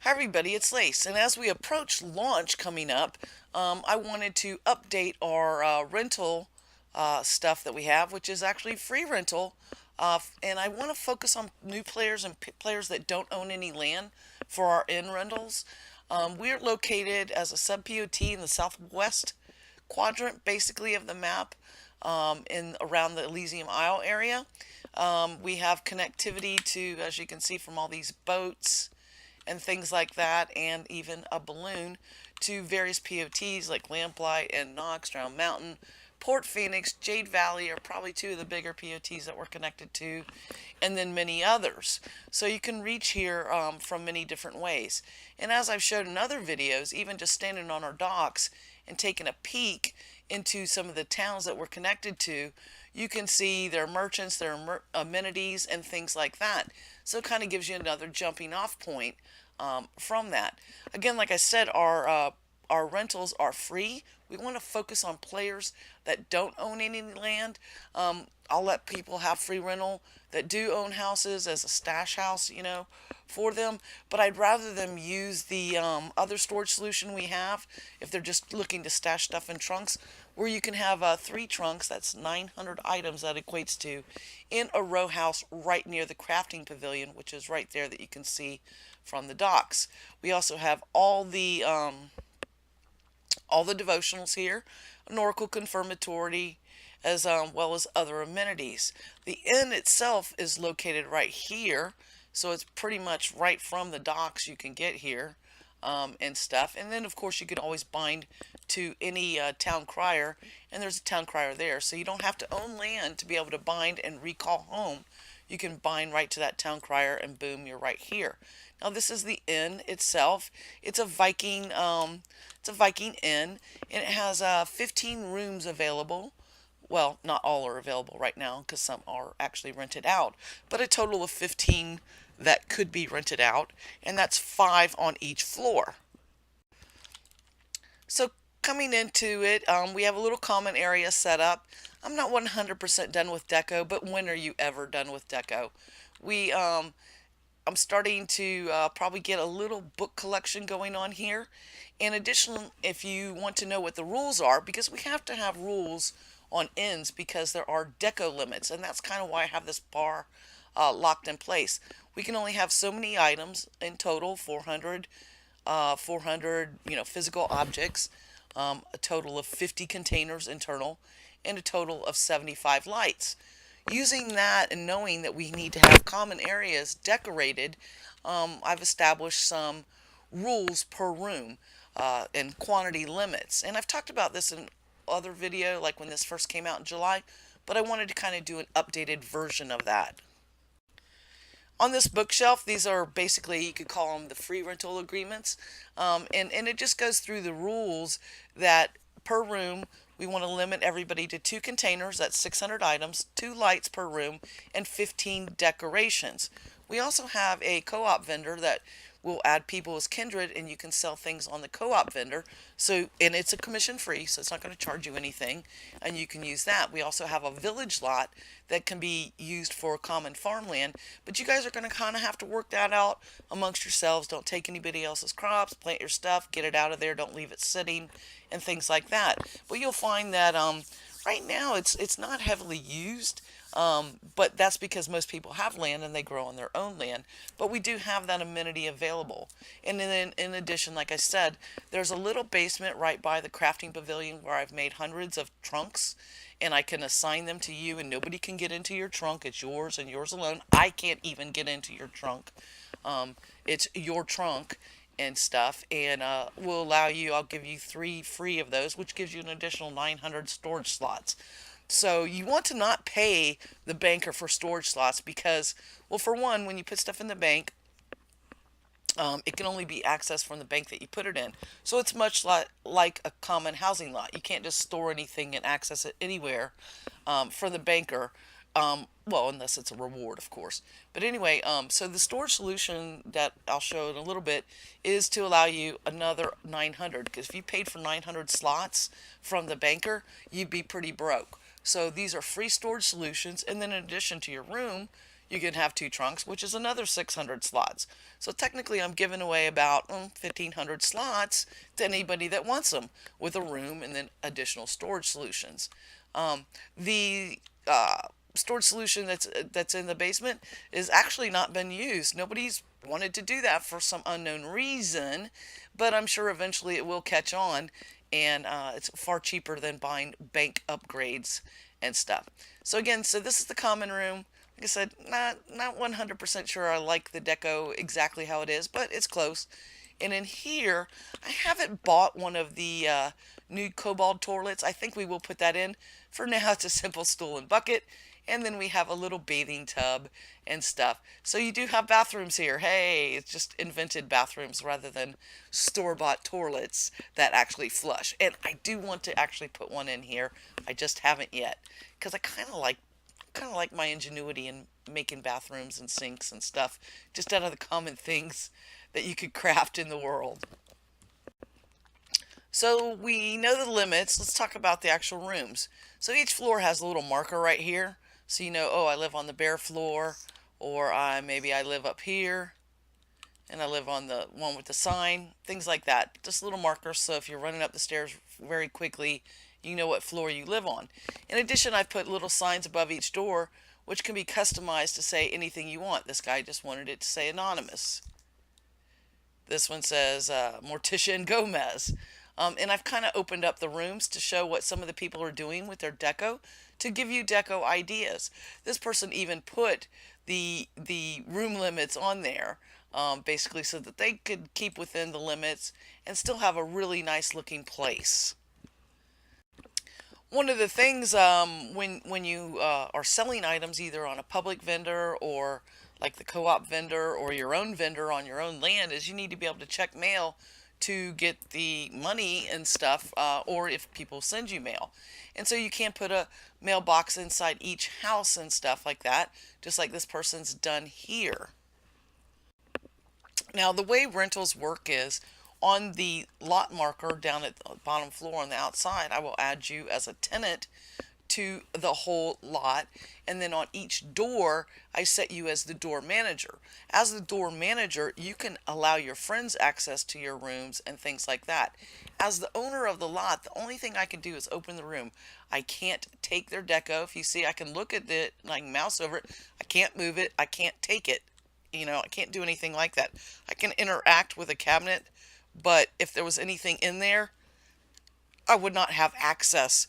Hi everybody, it's Lace, and as we approach launch coming up, I wanted to update our rental stuff that we have, which is actually free rental, and I want to focus on new players and players that don't own any land for our in rentals. We're located as a sub POT in the southwest quadrant, basically, of the map, in around the Elysium Isle area. We have connectivity to, as you can see from all these boats and things like that, and even a balloon to various POTs like Lamplight and Knox, Drown Mountain. Port Phoenix, Jade Valley are probably two of the bigger POTs that we're connected to, and then many others. So you can reach here from many different ways. And as I've showed in other videos, even just standing on our docks and taking a peek into some of the towns that we're connected to, you can see their merchants, their amenities, and things like that. So it kind of gives you another jumping off point from that. Again, like I said, our rentals are free. We want to focus on players that don't own any land. I'll let people have free rental that do own houses as a stash house, for them. But I'd rather them use the other storage solution we have if they're just looking to stash stuff in trunks, where you can have 3 trunks. That's 900 items that equates to in a row house right near the crafting pavilion, which is right there that you can see from the docks. We also have all the devotionals here, an oracle confirmatory, as well as other amenities. The inn itself is located right here, so it's pretty much right from the docks you can get here, and stuff. And then, of course, you can always bind to any town crier, and there's a town crier there, so you don't have to own land to be able to bind and recall home. You can bind right to that town crier, and boom, you're right here. Now this is the inn itself. It's a Viking inn, and it has 15 rooms available. Well, not all are available right now because some are actually rented out, but a total of 15 that could be rented out, and that's 5 on each floor. So coming into it, we have a little common area set up. I'm not 100% done with deco, but when are you ever done with deco? We I'm starting to probably get a little book collection going on here. In addition, if you want to know what the rules are, because we have to have rules on ends because there are deco limits, and that's kind of why I have this bar locked in place. We can only have so many items in total, 400 physical objects, a total of 50 containers internal, and a total of 75 lights. Using that and knowing that we need to have common areas decorated, I've established some rules per room and quantity limits. And I've talked about this in other video, like when this first came out in July, but I wanted to kind of do an updated version of that. On this bookshelf, these are basically, you could call them the free rental agreements, and it just goes through the rules that per room we want to limit everybody to 2 containers, that's 600 items, 2 lights per room, and 15 decorations. We also have a co-op vendor that will add people as kindred, and you can sell things on the co-op vendor. So, and it's a commission free, so it's not going to charge you anything, and you can use that. We also have a village lot that can be used for common farmland, but you guys are going to kind of have to work that out amongst yourselves. Don't take anybody else's crops, plant your stuff, get it out of there, don't leave it sitting, and things like that. But you'll find that right now it's not heavily used. But that's because most people have land and they grow on their own land. But we do have that amenity available. And then in addition, like I said, there's a little basement right by the crafting pavilion where I've made hundreds of trunks, and I can assign them to you, and nobody can get into your trunk. It's yours and yours alone. I can't even get into your trunk. It's your trunk and stuff, and we'll allow you, I'll give you 3 free of those, which gives you an additional 900 storage slots. So you want to not pay the banker for storage slots because, well, for one, when you put stuff in the bank, it can only be accessed from the bank that you put it in. So it's much like a common housing lot. You can't just store anything and access it anywhere from the banker. Well, unless it's a reward, of course. But anyway, so the storage solution that I'll show in a little bit is to allow you another 900. Because if you paid for 900 slots from the banker, you'd be pretty broke. So these are free storage solutions, and then in addition to your room, You can have two trunks, which is another 600 slots. So technically, I'm giving away about 1,500 slots to anybody that wants them, with a room and then additional storage solutions. The storage solution that's in the basement is actually not been used. Nobody's wanted to do that for some unknown reason, but I'm sure eventually it will catch on, and it's far cheaper than buying bank upgrades and stuff. So again, so this is the common room. Like I said, not 100% sure I like the deco exactly how it is, but it's close. And in here, I haven't bought one of the new cobalt toilets. I think we will put that in. For now, it's a simple stool and bucket. And then we have a little bathing tub and stuff. So you do have bathrooms here. Hey, it's just invented bathrooms rather than store-bought toilets that actually flush. And I do want to actually put one in here. I just haven't yet, because I kind of like my ingenuity in making bathrooms and sinks and stuff just out of the common things that you could craft in the world. So we know the limits. Let's talk about the actual rooms. So each floor has a little marker right here. So you know, oh, I live on the bare floor, or maybe I live up here, and I live on the one with the sign, things like that. Just little markers, so if you're running up the stairs very quickly, you know what floor you live on. In addition, I've put little signs above each door, which can be customized to say anything you want. This guy just wanted it to say anonymous. This one says Morticia and Gomez. And I've kind of opened up the rooms to show what some of the people are doing with their deco, to give you deco ideas. This person even put the room limits on there, basically so that they could keep within the limits and still have a really nice looking place. One of the things, when you are selling items either on a public vendor or like the co-op vendor or your own vendor on your own land, is you need to be able to check mail to get the money and stuff, or if people send you mail. And so you can't put a mailbox inside each house and stuff like that, just like this person's done here. Now, the way rentals work is, on the lot marker down at the bottom floor on the outside, I will add you as a tenant to the whole lot, and then on each door I set you as the door manager. As the door manager, you can allow your friends access to your rooms and things like that. As the owner of the lot, the only thing I can do is open the room. I can't take their deco. If you see, I can look at it and I can mouse over it. I can't move it. I can't take it. I can't do anything like that. I can interact with a cabinet, but if there was anything in there, I would not have access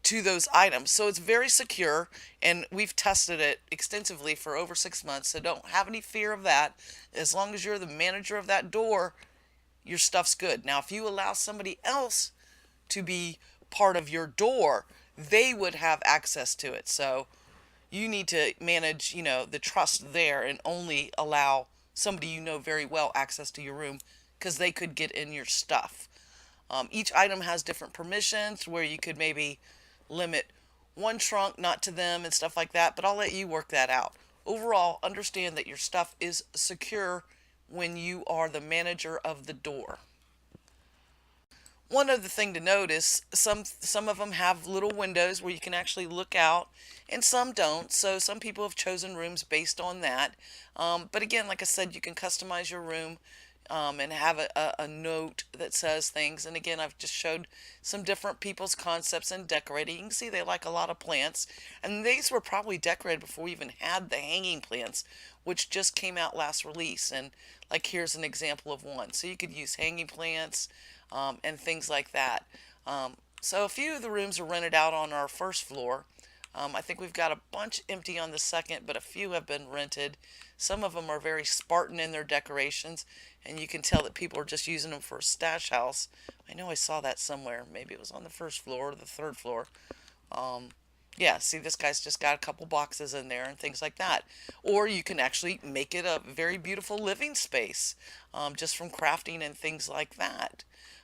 to those items. So it's very secure, and we've tested it extensively for over 6 months, so don't have any fear of that. As long as you're the manager of that door, your stuff's good. Now, if you allow somebody else to be part of your door, they would have access to it. So you need to manage, the trust there, and only allow somebody you know very well access to your room, because they could get in your stuff. Each item has different permissions, where you could maybe limit one trunk not to them and stuff like that, but I'll let you work that out. Overall, understand that your stuff is secure when you are the manager of the door. One other thing to note is some of them have little windows where you can actually look out, and some don't. So some people have chosen rooms based on that. But again, like I said, you can customize your room, and have a note that says things. And again, I've just showed some different people's concepts in decorating. You can see they like a lot of plants, and these were probably decorated before we even had the hanging plants, which just came out last release. And like, here's an example of one. So you could use hanging plants, and things like that. So a few of the rooms are rented out on our first floor. I think we've got a bunch empty on the second, but a few have been rented. Some of them are very Spartan in their decorations, and you can tell that people are just using them for a stash house. I know I saw that somewhere. Maybe it was on the first floor or the third floor. Yeah, see, this guy's just got a couple boxes in there and things like that. Or you can actually make it a very beautiful living space, just from crafting and things like that.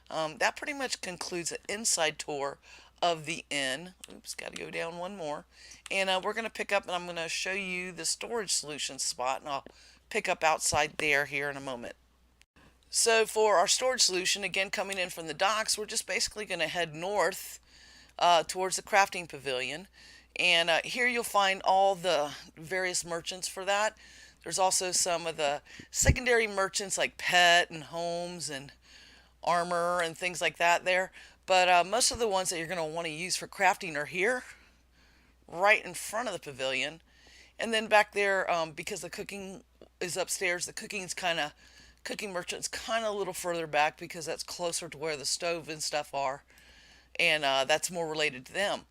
That pretty much concludes an inside tour of the inn. Oops, got to go down one more. And we're going to pick up, and I'm going to show you the storage solution spot, and I'll pick up outside there here in a moment. So for our storage solution, again, coming in from the docks, we're just basically going to head north towards the crafting pavilion. And here you'll find all the various merchants for that. There's also some of the secondary merchants like pet and homes and armor and things like that there. But most of the ones that you're going to want to use for crafting are here, right in front of the pavilion. And then back there, because the cooking is upstairs, the cooking merchant's kind of a little further back because that's closer to where the stove and stuff are, and that's more related to them.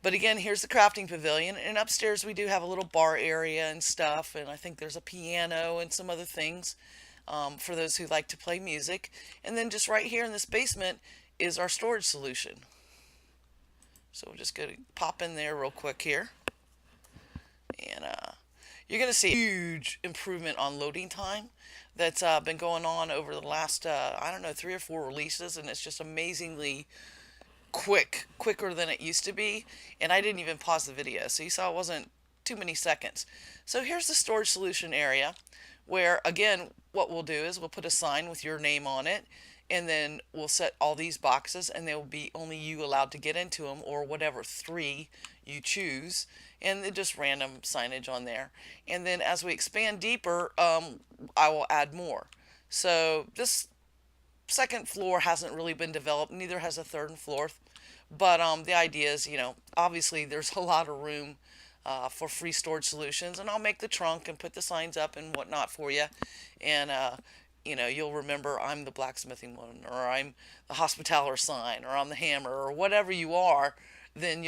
But again, here's the crafting pavilion, and upstairs we do have a little bar area and stuff, and I think there's a piano and some other things for those who like to play music. And then just right here in this basement is our storage solution. So we're just going to pop in there real quick here, and you're going to see a huge improvement on loading time that's been going on over the last, I don't know, 3 or 4 releases, and it's just amazingly quicker than it used to be. And I didn't even pause the video, so you saw it wasn't too many seconds. So here's the storage solution area, where again what we'll do is we'll put a sign with your name on it, and then we'll set all these boxes, and there will be only you allowed to get into them, or whatever 3 you choose, and then just random signage on there. And then as we expand deeper, I will add more. So this second floor hasn't really been developed, neither has the third and fourth. But the idea is, obviously there's a lot of room for free storage solutions, and I'll make the trunk and put the signs up and whatnot for you. And you'll remember I'm the blacksmithing one, or I'm the hospitaller sign, or I'm the hammer, or whatever you are. Then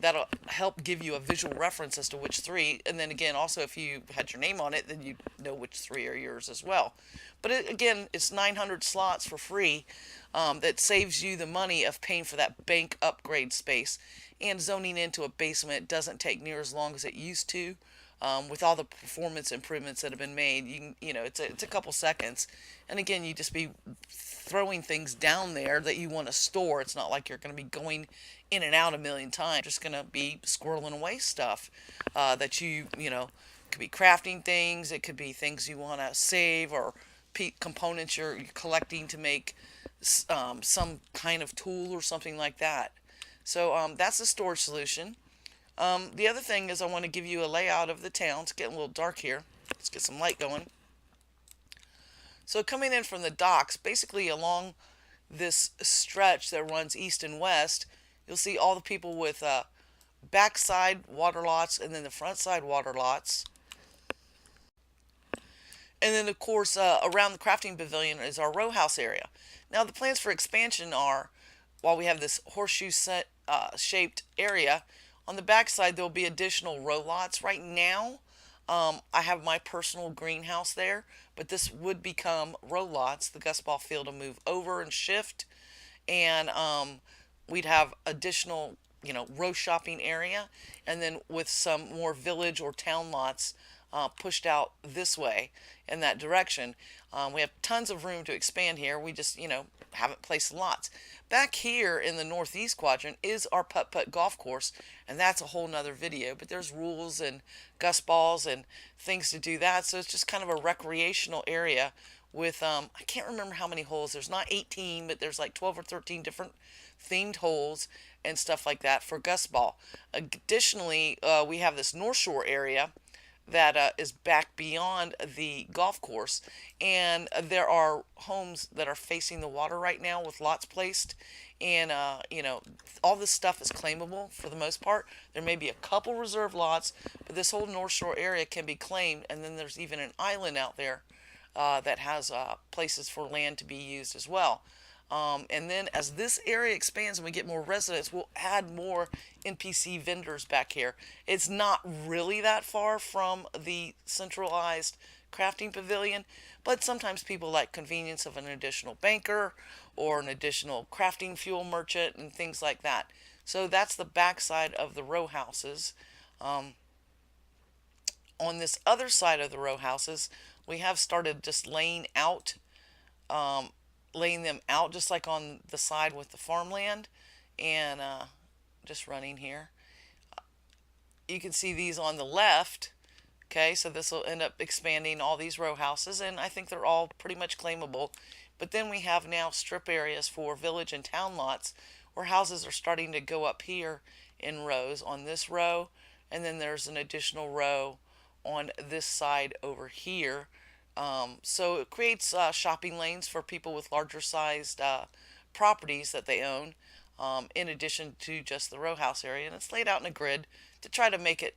that'll help give you a visual reference as to which 3. And then again, also if you had your name on it, then you know which 3 are yours as well. But again, it's 900 slots for free. That saves you the money of paying for that bank upgrade space. And zoning into a basement doesn't take near as long as it used to. With all the performance improvements that have been made, it's a couple seconds. And again, you just be throwing things down there that you want to store. It's not like you're going to be going in and out a million times. You're just going to be squirreling away stuff that could be crafting things. It could be things you want to save, or components you're collecting to make some kind of tool or something like that. So that's the storage solution. The other thing is I want to give you a layout of the town. It's getting a little dark here. Let's get some light going. So coming in from the docks, basically along this stretch that runs east and west, you'll see all the people with backside water lots and then the front side water lots. And then, of course, around the crafting pavilion is our row house area. Now, the plans for expansion are, while we have this horseshoe shaped area, on the backside there will be additional row lots. Right now, I have my personal greenhouse there, but this would become row lots. The gusball field will move over and shift, and we'd have additional, row shopping area, and then with some more village or town lots pushed out this way in that direction. We have tons of room to expand here. We just, haven't placed lots. Back here in the northeast quadrant is our putt-putt golf course, and that's a whole nother video. But there's rules and gusballs and things to do that, so it's just kind of a recreational area with, I can't remember how many holes. There's not 18, but there's like 12 or 13 different themed holes and stuff like that for gusball. Additionally, we have this North Shore area that is back beyond the golf course, and there are homes that are facing the water right now with lots placed, and all this stuff is claimable for the most part. There may be a couple reserve lots, but this whole North Shore area can be claimed, and then there's even an island out there that has places for land to be used as well. And then as this area expands and we get more residents, we'll add more NPC vendors back here. It's not really that far from the centralized crafting pavilion, but sometimes people like convenience of an additional banker or an additional crafting fuel merchant and things like that. So that's the backside of the row houses. On this other side of the row houses, we have started just laying them out just like on the side with the farmland, and just running here. You can see these on the left. Okay, so this will end up expanding all these row houses, and I think they're all pretty much claimable. But then we have now strip areas for village and town lots where houses are starting to go up here in rows on this row, and then there's an additional row on this side over here. So it creates shopping lanes for people with larger sized properties that they own, in addition to just the row house area. And it's laid out in a grid to try to make it,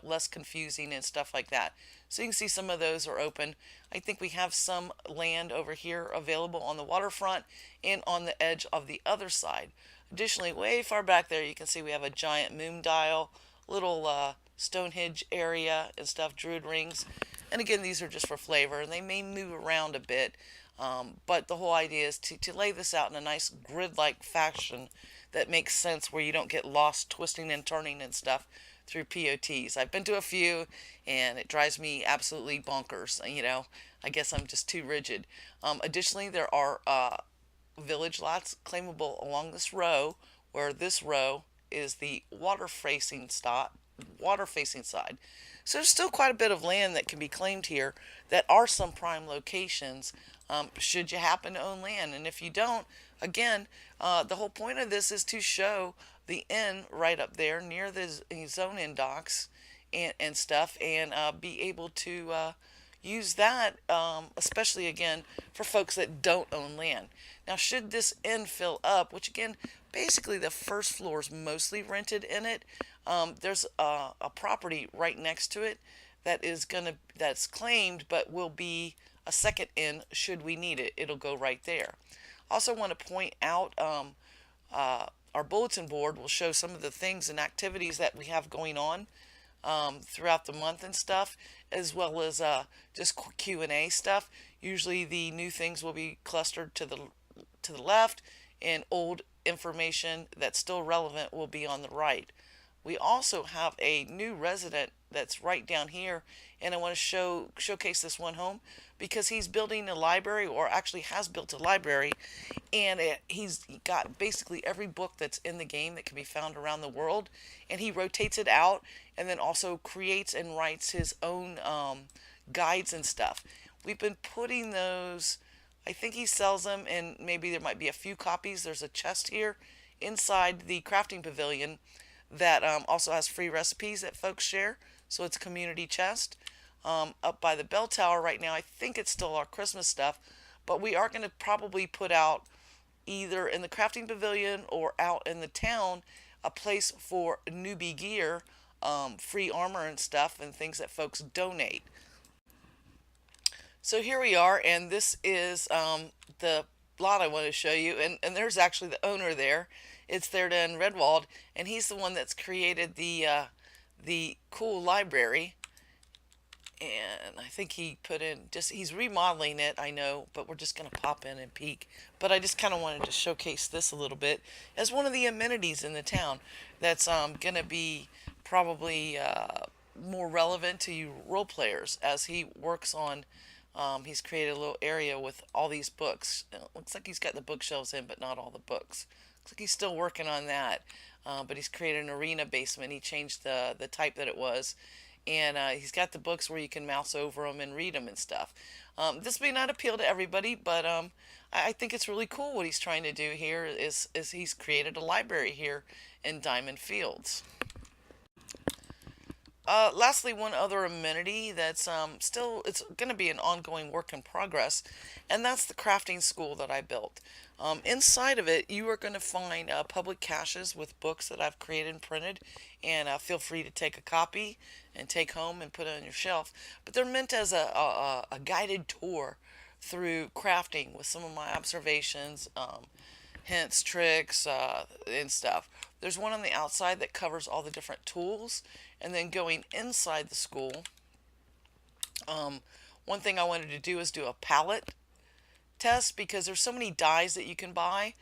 less confusing and stuff like that. So you can see some of those are open. I think we have some land over here available on the waterfront and on the edge of the other side. Additionally, way far back there, you can see we have a giant moon dial, little Stonehenge area and stuff, Druid rings. And again, these are just for flavor, and they may move around a bit. But the whole idea is to lay this out in a nice grid-like fashion that makes sense, where you don't get lost twisting and turning and stuff through POTs. I've been to a few, and it drives me absolutely bonkers. I guess I'm just too rigid. Additionally, there are village lots claimable along this row, where this row is the water facing side. So there's still quite a bit of land that can be claimed here that are some prime locations, should you happen to own land. And if you don't, again, the whole point of this is to show the inn right up there near the zone-in docks and stuff, and be able to use that, especially again for folks that don't own land. Now, should this inn fill up, which again, basically the first floor is mostly rented in it, there's a property right next to it that's claimed, but will be a second inn should we need it. It'll go right there. Also want to point out, our bulletin board will show some of the things and activities that we have going on throughout the month and stuff, as well as just Q&A stuff. Usually the new things will be clustered to the left, and old information that's still relevant will be on the right. We also have a new resident that's right down here, and I want to showcase this one home because he's building a library, or actually has built a library, and he's got basically every book that's in the game that can be found around the world, and he rotates it out, and then also creates and writes his own guides and stuff. We've been putting those, I think he sells them, and maybe there might be a few copies. There's a chest here inside the crafting pavilion that also has free recipes that folks share. So it's a community chest. Up by the bell tower right now, I think it's still our Christmas stuff, but we are going to probably put out, either in the crafting pavilion or out in the town, a place for newbie gear, free armor and stuff, and things that folks donate. So here we are, and this is the lot I want to show you, and there's actually the owner there. It's there in Redwald, and he's the one that's created the cool library. And I think he put in, he's remodeling it, I know, but we're just going to pop in and peek. But I just kind of wanted to showcase this a little bit as one of the amenities in the town that's going to be probably more relevant to you role players as he works on. He's created a little area with all these books. It looks like he's got the bookshelves in, but not all the books. Looks like he's still working on that. But he's created an arena basement. He changed the type that it was. And he's got the books where you can mouse over them and read them and stuff. This may not appeal to everybody, but I think it's really cool what he's trying to do here is he's created a library here in Diamond Fields. Lastly, one other amenity that's still, it's going to be an ongoing work in progress, and that's the crafting school that I built. Inside of it, you are going to find public caches with books that I've created and printed, and feel free to take a copy and take home and put it on your shelf. But they're meant as a guided tour through crafting with some of my observations, hints, tricks, and stuff. There's one on the outside that covers all the different tools, and then going inside the school, one thing I wanted to do is do a palette test, because there's so many dyes that you can buy.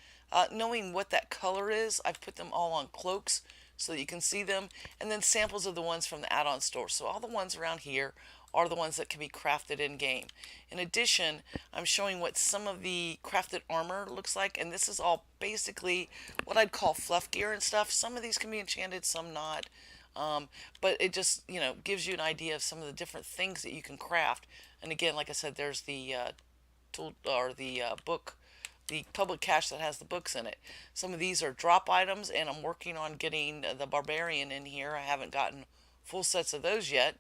Knowing what that color is, I've put them all on cloaks so that you can see them, and then samples of the ones from the add-on store. So all the ones around here are the ones that can be crafted in game. In addition, I'm showing what some of the crafted armor looks like, and this is all basically what I'd call fluff gear and stuff. Some of these can be enchanted, some not. But it just, gives you an idea of some of the different things that you can craft. And again, like I said, there's the tool or the book the public cache that has the books in it. Some of these are drop items, and I'm working on getting the Barbarian in here. I haven't gotten full sets of those yet.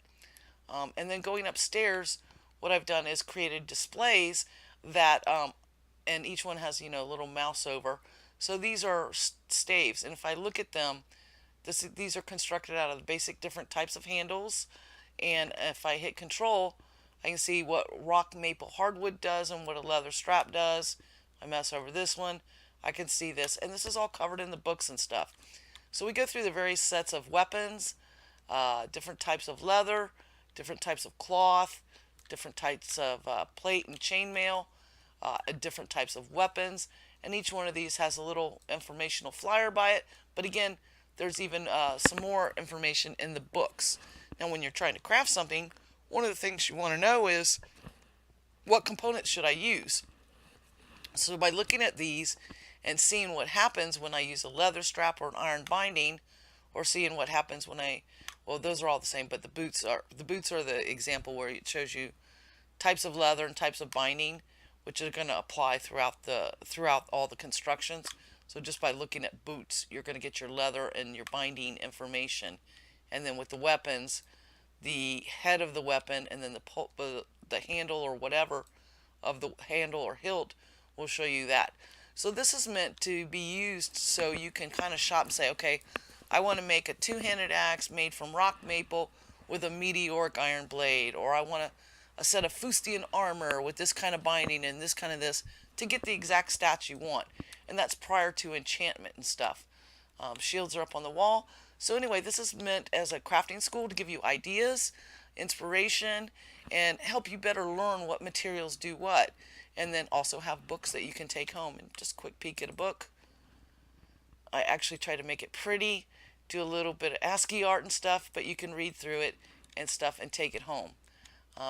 And then going upstairs, what I've done is created displays that, and each one has, a little mouse over. So these are staves, and if I look at them, these are constructed out of the basic different types of handles. And if I hit control, I can see what rock maple hardwood does and what a leather strap does. I mess over this one, I can see this, and this is all covered in the books and stuff. So we go through the various sets of weapons, different types of leather, different types of cloth, different types of plate and chainmail, different types of weapons, and each one of these has a little informational flyer by it. But again, there's even some more information in the books. Now, when you're trying to craft something, one of the things you want to know is what components should I use? So by looking at these and seeing what happens when I use a leather strap or an iron binding, or seeing what happens when well, those are all the same, but the boots are the example where it shows you types of leather and types of binding, which are going to apply throughout all the constructions. So just by looking at boots, you're going to get your leather and your binding information. And then with the weapons, the head of the weapon and then the handle or whatever of the handle or hilt will show you that. So this is meant to be used so you can kind of shop and say, okay, I want to make a two-handed axe made from rock maple with a meteoric iron blade, or I want a set of fustian armor with this kind of binding and this kind of this, to get the exact stats you want. And that's prior to enchantment and stuff. Shields are up on the wall. So anyway, this is meant as a crafting school to give you ideas, inspiration, and help you better learn what materials do what. And then also have books that you can take home. And just a quick peek at a book. I actually try to make it pretty, do a little bit of ASCII art and stuff, but you can read through it and stuff and take it home.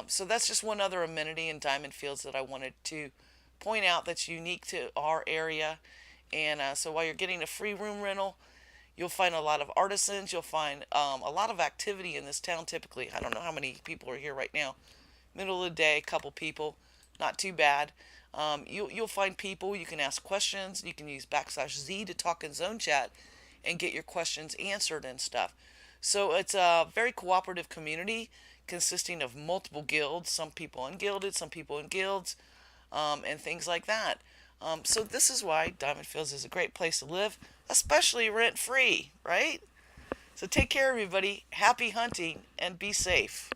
So that's just one other amenity in Diamond Fields that I wanted to point out that's unique to our area. And so while you're getting a free room rental, you'll find a lot of artisans. You'll find a lot of activity in this town typically. I don't know how many people are here right now. Middle of the day, couple people, not too bad. You'll find people. You can ask questions. You can use \Z to talk in zone chat and get your questions answered and stuff. So it's a very cooperative community consisting of multiple guilds, some people ungilded, some people in guilds, and things like that. So this is why Diamond Fields is a great place to live, especially rent-free, right? So take care, everybody. Happy hunting and be safe.